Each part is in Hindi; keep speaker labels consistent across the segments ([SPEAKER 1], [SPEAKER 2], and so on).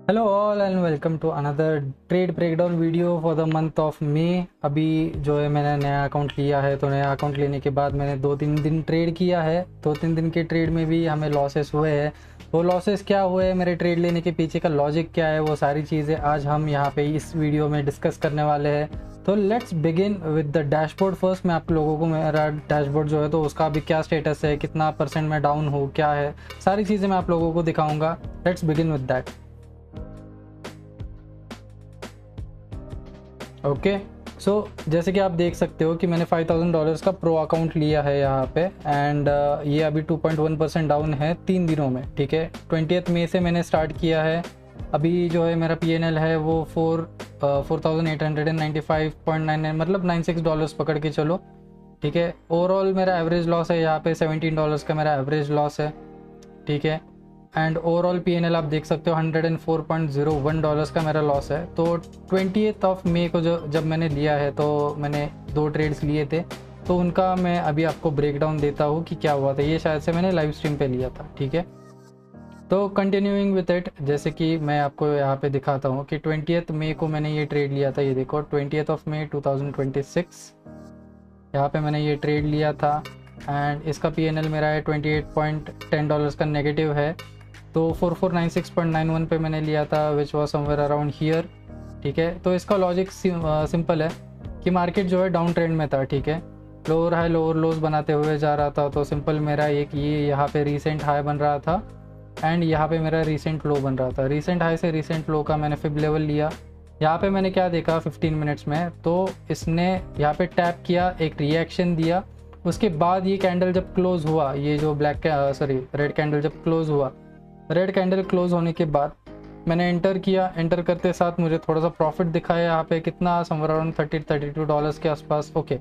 [SPEAKER 1] Hello all and welcome to another trade breakdown video for the month of May. अभी जो है मैंने नया अकाउंट लिया है, तो नया अकाउंट लेने के बाद मैंने 2-3 दिन ट्रेड किया है। 2-3 दिन के ट्रेड में भी हमें लॉसेस हुए हैं। वो लॉसेस क्या हुए, मेरे ट्रेड लेने के पीछे का लॉजिक क्या है, वो सारी चीज़ें आज हम यहाँ पे इस वीडियो में डिस्कस करने वाले हैं। तो let's begin with the dashboard first. मैं आप लोगों को मेरा डैशबोर्ड जो है तो उसका अभी क्या स्टेटस है, कितना परसेंट में डाउन हो, क्या है, सारी चीज़ें मैं आप लोगों को दिखाऊंगा। Let's begin with that. Okay, so जैसे कि आप देख सकते हो कि मैंने $5000 का प्रो अकाउंट लिया है यहाँ पे, एंड ये अभी 2.1% डाउन है 3 दिनों में। ठीक है, 20 मई से मैंने स्टार्ट किया है। अभी जो है मेरा PNL है वो 4895.99 मतलब $96 पकड़ के चलो। ठीक है, ओवरऑल मेरा एवरेज लॉस है यहाँ पे $17 का मेरा एवरेज लॉस है। ठीक है, एंड ओवरऑल PNL आप देख सकते हो $104.01 का मेरा लॉस है। तो 20 मई को जब मैंने लिया है तो मैंने 2 ट्रेड्स लिए थे, तो उनका मैं अभी आपको ब्रेक डाउन देता हूँ कि क्या हुआ था। ये शायद से मैंने लाइव स्ट्रीम पे लिया था। ठीक है, तो कंटिन्यूइंग विद इट, जैसे कि मैं आपको यहाँ पे दिखाता हूँ कि 20 मई को मैंने ये ट्रेड लिया था। ये देखो 20 मई 2026, यहाँ पे मैंने ये ट्रेड लिया था एंड इसका PNL मेरा है $28.10 का नेगेटिव है। तो 4496.91 पे मैंने लिया था, which was somewhere around here. ठीक है, तो इसका लॉजिक सिंपल है कि मार्केट जो है डाउन ट्रेंड में था। ठीक है, लोअर हाई लोअर लोज बनाते हुए जा रहा था। तो सिंपल मेरा एक ये यहाँ पे रीसेंट हाई बन रहा था एंड यहाँ पे मेरा रीसेंट लो बन रहा था। रीसेंट हाई से रीसेंट लो का मैंने फिब लेवल लिया। यहाँ पे मैंने क्या देखा 15 मिनट्स में, तो इसने यहाँ पे टैप किया, एक रिएक्शन दिया। उसके बाद ये कैंडल जब क्लोज हुआ, ये जो रेड कैंडल जब क्लोज हुआ, रेड कैंडल क्लोज होने के बाद मैंने एंटर किया। एंटर करते साथ मुझे थोड़ा सा प्रॉफिट दिखाया यहाँ पे, कितना समवेयर अराउंड $32 के आसपास। ओके,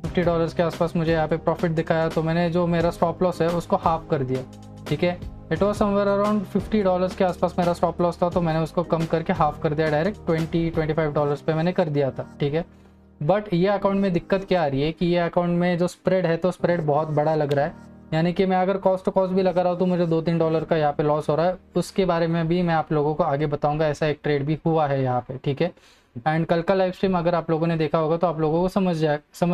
[SPEAKER 1] $50 के आसपास मुझे यहाँ पे प्रॉफिट दिखाया। तो मैंने जो मेरा स्टॉप लॉस है उसको हाफ कर दिया। ठीक है, इट वॉज समवेयर अराउंड $50 के आसपास मेरा स्टॉप लॉस था, तो मैंने उसको कम करके हाफ कर दिया, डायरेक्ट $20-25 पे मैंने कर दिया था। ठीक है, बट ये अकाउंट में दिक्कत क्या आ रही है कि ये अकाउंट में जो स्प्रेड है, तो स्प्रेड बहुत बड़ा लग रहा है। यानी कि मैं अगर कॉस्ट टू कॉस्ट भी लगा रहा हूँ तो मुझे $2-3 का यहाँ पे लॉस हो रहा है। उसके बारे में भी मैं आप लोगों को आगे बताऊंगा। ऐसा एक ट्रेड भी हुआ है यहाँ पे। ठीक है, एंड कल का लाइव स्ट्रीम अगर आप लोगों ने देखा होगा तो आप लोगों को समझ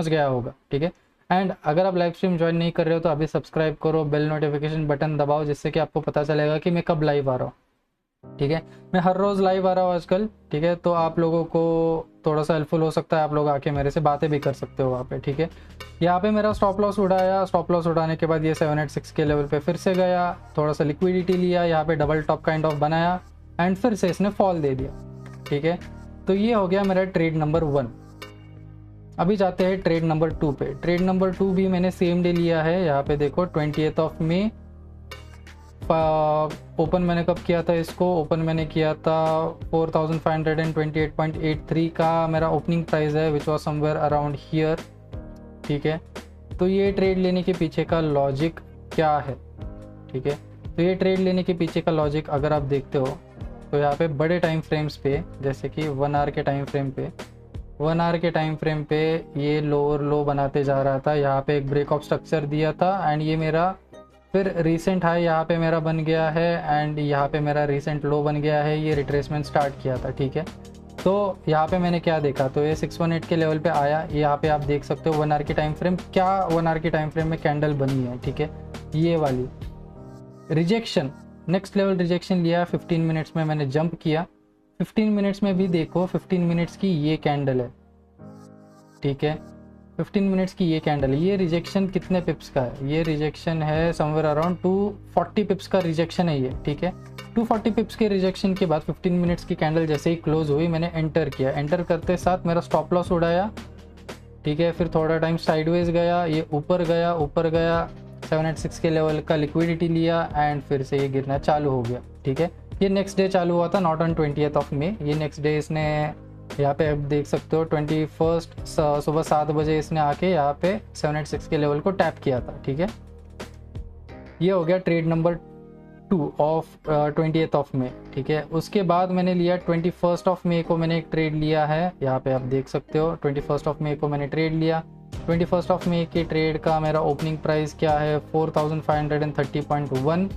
[SPEAKER 1] गया होगा। ठीक है, एंड अगर आप लाइव स्ट्रीम ज्वाइन नहीं कर रहे हो तो अभी सब्सक्राइब करो, बेल नोटिफिकेशन बटन दबाओ, जिससे कि आपको पता चलेगा कि मैं कब लाइव आ रहा हूँ। ठीक है, मैं हर रोज़ लाइव आ रहा हूँ आजकल। ठीक है, तो आप लोगों को थोड़ा सा हेल्पफुल हो सकता है, आप लोग आके मेरे से बातें भी कर सकते हो वहाँ पे। ठीक है, यहाँ पे मेरा स्टॉप लॉस उड़ाया। स्टॉप लॉस उड़ाने के बाद ये 786 के लेवल पे फिर से गया, थोड़ा सा लिक्विडिटी लिया, यहाँ पे डबल टॉप काइंड ऑफ बनाया एंड फिर से इसने फॉल दे दिया। ठीक है, तो ये हो गया मेरा ट्रेड नंबर 1। अभी जाते हैं ट्रेड नंबर 2 पे। ट्रेड नंबर 2 भी मैंने सेम डे लिया है। यहाँ पे देखो 20 मई। ओपन मैंने कब किया था इसको, ओपन मैंने किया था 4528.83 का मेरा ओपनिंग प्राइस है, which was somewhere around here. ठीक है, तो ये ट्रेड लेने के पीछे का लॉजिक क्या है। ठीक है, तो ये ट्रेड लेने के पीछे का लॉजिक अगर आप देखते हो तो यहाँ पे बड़े टाइम फ्रेम्स पे, जैसे कि 1 आवर के टाइम फ्रेम पे, 1 आवर के टाइम फ्रेम पे ये लोअर लो बनाते जा रहा था। यहाँ पे एक ब्रेकऑफ स्ट्रक्चर दिया था एंड ये मेरा फिर रीसेंट हाई यहाँ पे मेरा बन गया है एंड यहाँ पे मेरा रीसेंट लो बन गया है। ये रिट्रेसमेंट स्टार्ट किया था। ठीक है, तो यहाँ पे मैंने क्या देखा, तो ये 618 के लेवल पे आया। यहाँ पे आप देख सकते हो 1 आवर की टाइम फ्रेम, क्या 1 आवर की टाइम फ्रेम में कैंडल बनी है। ठीक है, ये वाली रिजेक्शन, नेक्स्ट लेवल रिजेक्शन लिया। 15 मिनट्स में मैंने जंप किया। 15 मिनट्स में भी देखो 15 मिनट्स की ये कैंडल है। ठीक है, 15 मिनट्स की ये कैंडल है। ये रिजेक्शन कितने पिप्स का है, ये रिजेक्शन है समवेयर अराउंड 240 पिप्स का रिजेक्शन है ये। ठीक है, 240 पिप्स के रिजेक्शन के बाद 15 मिनट्स की कैंडल जैसे ही क्लोज हुई, मैंने एंटर किया। एंटर करते साथ मेरा स्टॉप लॉस उड़ाया। ठीक है, फिर थोड़ा टाइम साइडवेज गया, ये ऊपर गया 786 के लेवल का लिक्विडिटी लिया एंड फिर से ये गिरना चालू हो गया। ठीक है, ये नेक्स्ट डे चालू हुआ था, नॉट ऑन 20 मई। ये नेक्स्ट डे इसने यहाँ पे आप देख सकते हो 21 सुबह 7 बजे इसने आके यहाँ पे 786 के लेवल को टैप किया था। ठीक है, ये हो गया ट्रेड नंबर 2 ऑफ 20 मई। ठीक है, उसके बाद मैंने लिया 21 मई को मैंने एक ट्रेड लिया है। यहाँ पे आप देख सकते हो 21 मई को मैंने ट्रेड लिया। 21 मई के ट्रेड का मेरा ओपनिंग प्राइस क्या है, 4530.1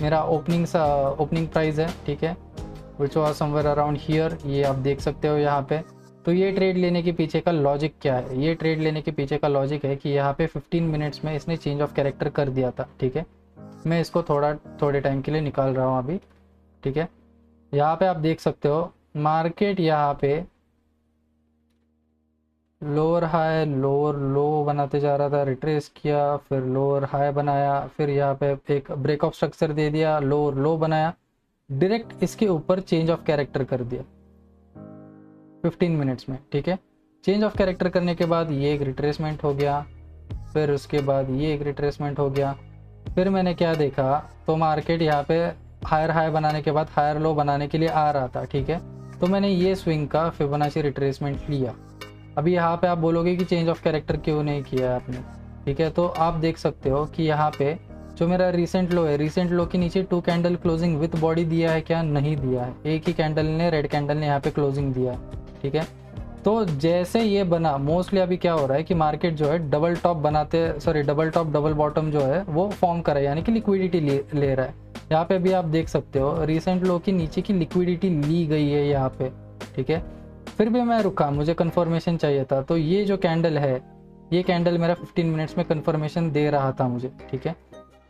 [SPEAKER 1] मेरा ओपनिंग प्राइस है। ठीक है, which was somewhere around here, ये आप देख सकते हो यहाँ पे। तो ये ट्रेड लेने के पीछे का लॉजिक क्या है? ये ट्रेड लेने के पीछे का लॉजिक है कि यहाँ पे 15 मिनट्स में इसने चेंज ऑफ कैरेक्टर कर दिया था, ठीक है। मैं इसको थोड़े टाइम के लिए निकाल रहा हूँ अभी, ठीक है। यहाँ पे आप देख सकते हो मार्केट यहाँ पे लोअर हाई लोअर लो बनाते जा रहा था, रिट्रेस किया, फिर लोअर हाई बनाया, फिर यहाँ पे एक ब्रेक ऑफ स्ट्रक्चर दे दिया, लोअर लो बनाया, डायरेक्ट इसके ऊपर चेंज ऑफ कैरेक्टर कर दिया 15 मिनट्स में, ठीक है। चेंज ऑफ कैरेक्टर करने के बाद ये एक रिट्रेसमेंट हो गया, फिर उसके बाद ये एक रिट्रेसमेंट हो गया। फिर मैंने क्या देखा, तो मार्केट यहाँ पे हायर हाई बनाने के बाद हायर लो बनाने के लिए आ रहा था, ठीक है। तो मैंने ये स्विंग का फिबोनाची रिट्रेसमेंट लिया। अभी यहाँ पे आप बोलोगे कि चेंज ऑफ कैरेक्टर क्यों नहीं किया आपने, ठीक है। तो आप देख सकते हो कि यहाँ पे जो मेरा रिसेंट लो है, रिसेंट लो के नीचे 2 कैंडल क्लोजिंग विथ बॉडी दिया है क्या? नहीं दिया है। एक ही कैंडल ने, रेड कैंडल ने यहाँ पे क्लोजिंग दिया है, ठीक है। तो जैसे ये बना, मोस्टली अभी क्या हो रहा है कि मार्केट जो है double top double top double bottom जो है वो फॉर्म कर रहा है, यानी कि लिक्विडिटी ले रहा है। यहाँ पे भी आप देख सकते हो रिसेंट लो के नीचे की लिक्विडिटी ली गई है यहाँ पे, ठीक है। फिर भी मैं रुका, मुझे कंफर्मेशन चाहिए था। तो ये जो कैंडल है, ये कैंडल मेरा 15 मिनट्स में कंफर्मेशन दे रहा था मुझे, ठीक है।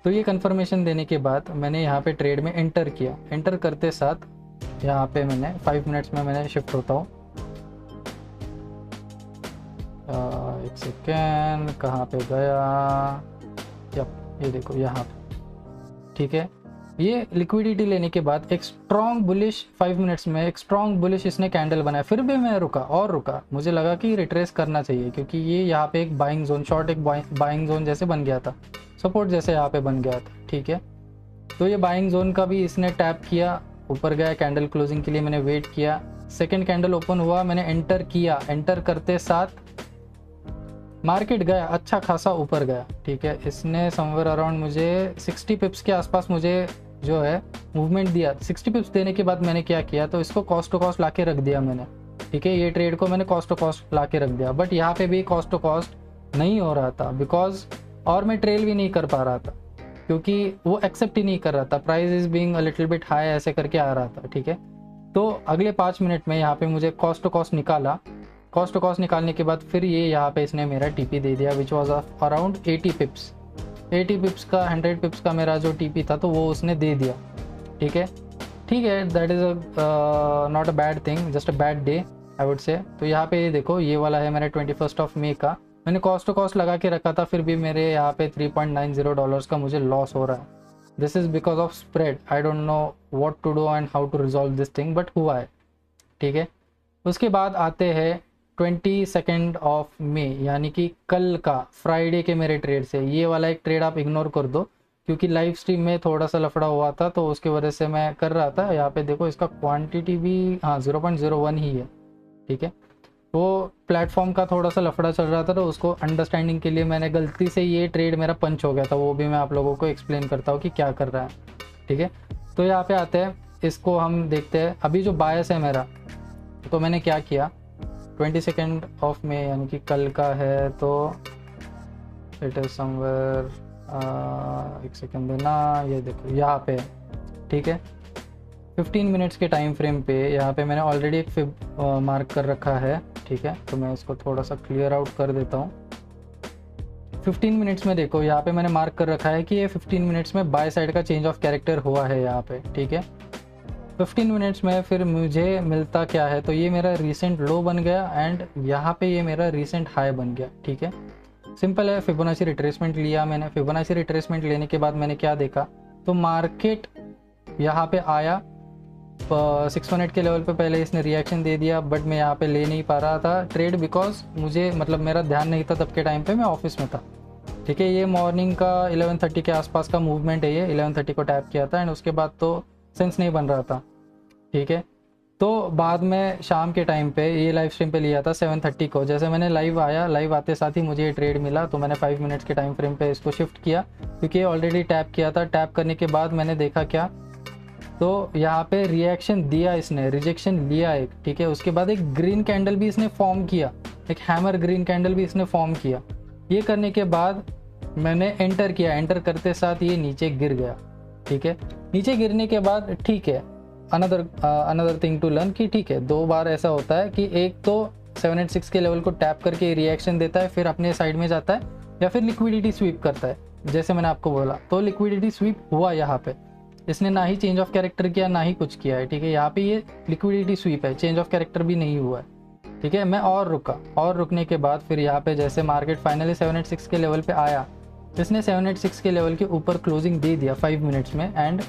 [SPEAKER 1] तो ये कंफर्मेशन देने के बाद मैंने यहाँ पे ट्रेड में एंटर किया। एंटर करते साथ यहाँ पे मैंने 5 मिनट्स में मैंने शिफ्ट होता हूँ। एक सेकेंड, कहाँ पे गया? ये देखो यहाँ पे, ठीक है। ये लिक्विडिटी लेने के बाद एक स्ट्रॉन्ग बुलिश 5 मिनट्स में एक स्ट्रॉन्ग बुलिश इसने कैंडल बनाया। फिर भी मैं रुका, मुझे लगा कि रिट्रेस करना चाहिए, क्योंकि ये यहाँ पे एक बाइंग जोन, शॉर्ट एक बाइंग जोन जैसे बन गया था, सपोर्ट जैसे यहाँ पे बन गया था, ठीक है। तो ये बाइंग जोन का भी इसने टैप किया, ऊपर गया कैंडल क्लोजिंग के लिए, मैंने वेट किया। सेकेंड कैंडल ओपन हुआ, मैंने एंटर किया। एंटर करते साथ मार्केट गया, अच्छा खासा ऊपर गया, ठीक है। इसने समवेयर अराउंड मुझे 60 पिप्स के आसपास मुझे जो है मूवमेंट दिया। 60 पिप्स देने के बाद मैंने क्या किया, तो इसको कॉस्ट टू कॉस्ट ला के रख दिया मैंने, ठीक है। ये ट्रेड को मैंने कॉस्ट टू कॉस्ट ला के रख दिया, बट यहाँ पे भी कॉस्ट टू कॉस्ट नहीं हो रहा था, बिकॉज और मैं ट्रेल भी नहीं कर पा रहा था, क्योंकि वो एक्सेप्ट ही नहीं कर रहा था। Price is being a little bit high ऐसे करके आ रहा था, ठीक है। तो अगले 5 मिनट में यहाँ पे मुझे कॉस्ट टू कॉस्ट निकाला। कॉस्ट टू कॉस्ट निकालने के बाद फिर ये यहाँ पे इसने मेरा टीपी दे दिया, विच वॉज ऑफ अराउंड 80 पिप्स। 80 पिप्स का 100 पिप्स का मेरा जो टीपी था तो वो उसने दे दिया, ठीक है। That is not a bad thing, just a bad day I would say. तो यहाँ पे ये देखो, ये वाला है मेरा 21 मई का, मैंने कॉस्ट टू कॉस्ट लगा के रखा था, फिर भी मेरे यहाँ पे $3.90 का मुझे लॉस हो रहा है। This is because of spread. I don't know what to do and how to resolve this thing, but हुआ है, ठीक है। उसके बाद आते हैं 22 मई, यानी कि कल का फ्राइडे के मेरे ट्रेड से। ये वाला एक ट्रेड आप इग्नोर कर दो, क्योंकि लाइव स्ट्रीम में थोड़ा सा लफड़ा हुआ था, तो उसकी वजह से मैं कर रहा था। यहाँ पे देखो इसका क्वांटिटी भी 0.01 ही है, ठीक है। वो प्लेटफॉर्म का थोड़ा सा लफड़ा चल रहा था, तो उसको अंडरस्टैंडिंग के लिए मैंने गलती से ये ट्रेड मेरा पंच हो गया था, वो भी मैं आप लोगों को एक्सप्लेन करता हूँ कि क्या कर रहा है, ठीक है। तो यहाँ पे आते हैं, इसको हम देखते हैं। अभी जो बायस है मेरा, तो मैंने क्या किया, 22 मई यानी कि कल का है, तो इट इज समवेयर, एक सेकेंड देना, ये देखो यहाँ पे, ठीक है। 15 मिनट्स के टाइम फ्रेम पे यहाँ पे मैंने ऑलरेडी एक फिब मार्क कर रखा है, ठीक है। तो मैं इसको थोड़ा सा क्लियर आउट कर देता हूँ। 15 मिनट्स में देखो यहाँ पे मैंने मार्क कर रखा है कि ये 15 मिनट्स में बाय साइड का चेंज ऑफ कैरेक्टर हुआ है यहाँ पे, ठीक है। 15 मिनट्स में फिर मुझे मिलता क्या है, तो ये मेरा रीसेंट लो बन गया एंड यहाँ पे ये मेरा रीसेंट हाई बन गया, ठीक है। सिंपल है, फिबोनाची रिट्रेसमेंट लिया मैंने। फिबोनाची रिट्रेसमेंट लेने के बाद मैंने क्या देखा, तो मार्केट यहाँ पे आया 618 के लेवल पे, पहले इसने रिएक्शन दे दिया, बट मैं यहाँ पे ले नहीं पा रहा था ट्रेड, बिकॉज मुझे मतलब मेरा ध्यान नहीं था तब के टाइम पे, मैं ऑफिस में था, ठीक है। ये मॉर्निंग का 11:30 के आसपास का मूवमेंट है, ये 11:30 को टैप किया था एंड उसके बाद तो सेंस नहीं बन रहा था, ठीक है। तो बाद में शाम के टाइम पे ये लाइव स्ट्रीम पे लिया था 7:30 को। जैसे मैंने लाइव आया, लाइव आते साथ ही मुझे ये ट्रेड मिला, तो मैंने 5 मिनट्स के टाइम फ्रेम पे इसको शिफ्ट किया, क्योंकि ऑलरेडी टैप किया था। टैप करने के बाद मैंने देखा क्या, तो यहाँ पे रिएक्शन दिया इसने, रिजेक्शन लिया एक, ठीक है। उसके बाद एक ग्रीन कैंडल भी इसने फॉर्म किया, एक हैमर ग्रीन कैंडल भी इसने फॉर्म किया। ये करने के बाद मैंने एंटर किया, एंटर करते साथ ये नीचे गिर गया, ठीक है। नीचे गिरने के बाद ठीक है, अनदर थिंग टू लर्न कि ठीक है, 2 बार ऐसा होता है कि एक तो 786 के लेवल को टैप करके रिएक्शन देता है, फिर अपने साइड में जाता है, या फिर लिक्विडिटी स्वीप करता है, जैसे मैंने आपको बोला। तो लिक्विडिटी स्वीप हुआ यहाँ पे, इसने ना ही चेंज ऑफ कैरेक्टर किया ना ही कुछ किया है, ठीक है। यहाँ पे ये लिक्विडिटी स्वीप है, चेंज ऑफ कैरेक्टर भी नहीं हुआ है, ठीक है। मैं और रुका, और रुकने के बाद फिर यहाँ पे जैसे मार्केट फाइनली 786 के लेवल पे आया, इसने 786 के लेवल के ऊपर क्लोजिंग दे दिया 5 मिनट्स में, एंड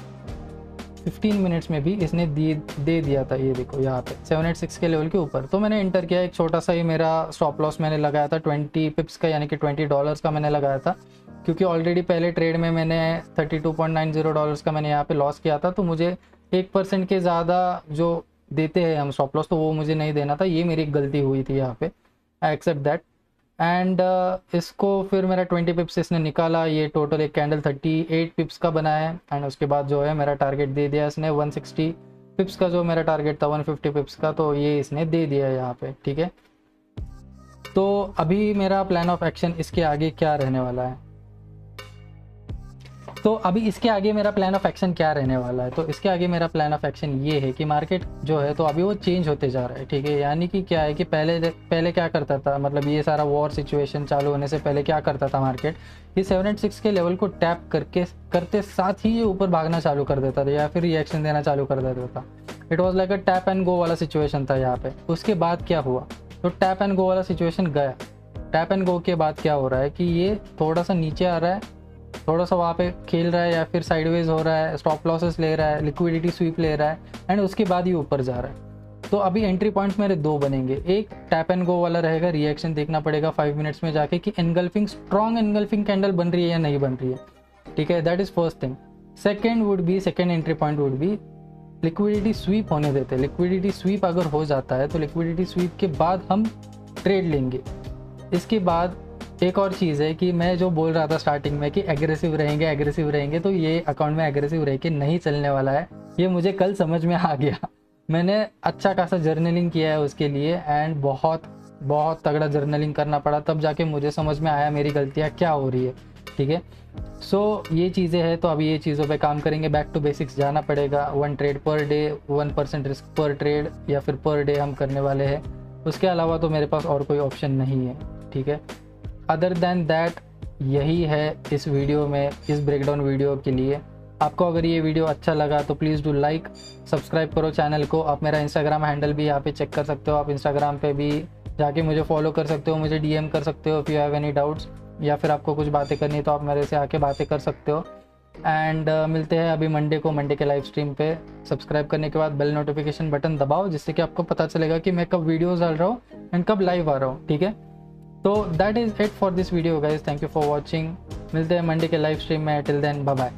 [SPEAKER 1] 15 मिनट्स में भी इसने दे दिया था। ये देखो यहाँ पे 786 के लेवल के ऊपर। तो मैंने एंटर किया, एक छोटा सा ही मेरा स्टॉप लॉस मैंने लगाया था 20 पिप्स का, यानी कि $20 का मैंने लगाया था, क्योंकि ऑलरेडी पहले ट्रेड में मैंने $32.90 का मैंने यहाँ पे लॉस किया था। तो मुझे 1% के ज़्यादा जो देते हैं हम स्टॉप लॉस, तो वो मुझे नहीं देना था, ये मेरी गलती हुई थी यहाँ पे, आई एक्सेप्ट दैट। एंड इसको फिर मेरा 20 पिप्स इसने निकाला, ये टोटल एक कैंडल 38 पिप्स का बना है। एंड उसके बाद जो है मेरा टारगेट दे दिया इसने 160 पिप्स का, जो मेरा टारगेट था 150 पिप्स का, तो ये इसने दे दिया है यहाँ पे, ठीक है। तो अभी मेरा प्लान ऑफ एक्शन इसके आगे क्या रहने वाला है, तो अभी इसके आगे मेरा प्लान ऑफ एक्शन क्या रहने वाला है, तो इसके आगे मेरा प्लान ऑफ एक्शन ये है कि मार्केट जो है तो अभी वो चेंज होते जा रहा है, ठीक है। यानी कि क्या है कि पहले क्या करता था, मतलब ये सारा वॉर सिचुएशन चालू होने से पहले क्या करता था मार्केट, ये 786 के लेवल को टैप करते साथ ही ये ऊपर भागना चालू कर देता था, या फिर रिएक्शन देना चालू कर देता था। It was like a tap and go वाला सिचुएशन था यहाँ पे। उसके बाद क्या हुआ, तो टैप एंड गो वाला सिचुएशन गया, टैप एंड गो के बाद क्या हो रहा है कि ये थोड़ा सा नीचे आ रहा है, थोड़ा सा वहाँ पे खेल रहा है, या फिर साइडवेज हो रहा है, स्टॉप लॉसेस ले रहा है, लिक्विडिटी स्वीप ले रहा है, एंड उसके बाद ही ऊपर जा रहा है। तो अभी एंट्री पॉइंट्स मेरे 2 बनेंगे, एक टैप एंड गो वाला रहेगा, रिएक्शन देखना पड़ेगा 5 मिनट्स में जाके कि एनगल्फिंग स्ट्रॉन्ग एनगल्फिंग कैंडल बन रही है या नहीं बन रही है, ठीक है। That is first thing. Second entry point would be liquidity SVEEP होने देते। लिक्विडिटी स्वीप अगर हो जाता है तो लिक्विडिटी स्वीप के बाद हम ट्रेड लेंगे। इसके बाद एक और चीज़ है कि मैं जो बोल रहा था स्टार्टिंग में कि एग्रेसिव रहेंगे, तो ये अकाउंट में एग्रेसिव रह के नहीं चलने वाला है, ये मुझे कल समझ में आ गया। मैंने अच्छा खासा जर्नलिंग किया है उसके लिए, एंड बहुत बहुत तगड़ा जर्नलिंग करना पड़ा, तब जाके मुझे समझ में आया मेरी गलतियाँ क्या हो रही है, ठीक है। सो ये चीज़ें हैं, तो अभी ये चीज़ों पे काम करेंगे, बैक टू बेसिक्स जाना पड़ेगा। 1 ट्रेड पर डे, 1% रिस्क पर ट्रेड या फिर पर डे हम करने वाले हैं। उसके अलावा तो मेरे पास और कोई ऑप्शन नहीं है, ठीक है। अदर देन दैट यही है इस वीडियो में, इस ब्रेकडाउन वीडियो के लिए। आपको अगर ये वीडियो अच्छा लगा तो प्लीज़ डू लाइक, सब्सक्राइब करो चैनल को। आप मेरा इंस्टाग्राम हैंडल भी यहाँ पे चेक कर सकते हो, आप इंस्टाग्राम पे भी जाके मुझे फॉलो कर सकते हो, मुझे DM कर सकते हो if you have any doubts, या फिर आपको कुछ बातें करनी है तो आप मेरे से आके बातें कर सकते हो। एंड मिलते हैं अभी मंडे के लाइव स्ट्रीम पे। सब्सक्राइब करने के बाद बेल नोटिफिकेशन बटन दबाओ, जिससे कि आपको पता चलेगा कि मैं कब वीडियोज़ डाल रहा हूँ एंड कब लाइव आ रहा हूँ, ठीक है। तो that is it for this video guys, thank you for watching. मिलते हैं मंडे के लाइव स्ट्रीम में, टिल देन बाय बाय।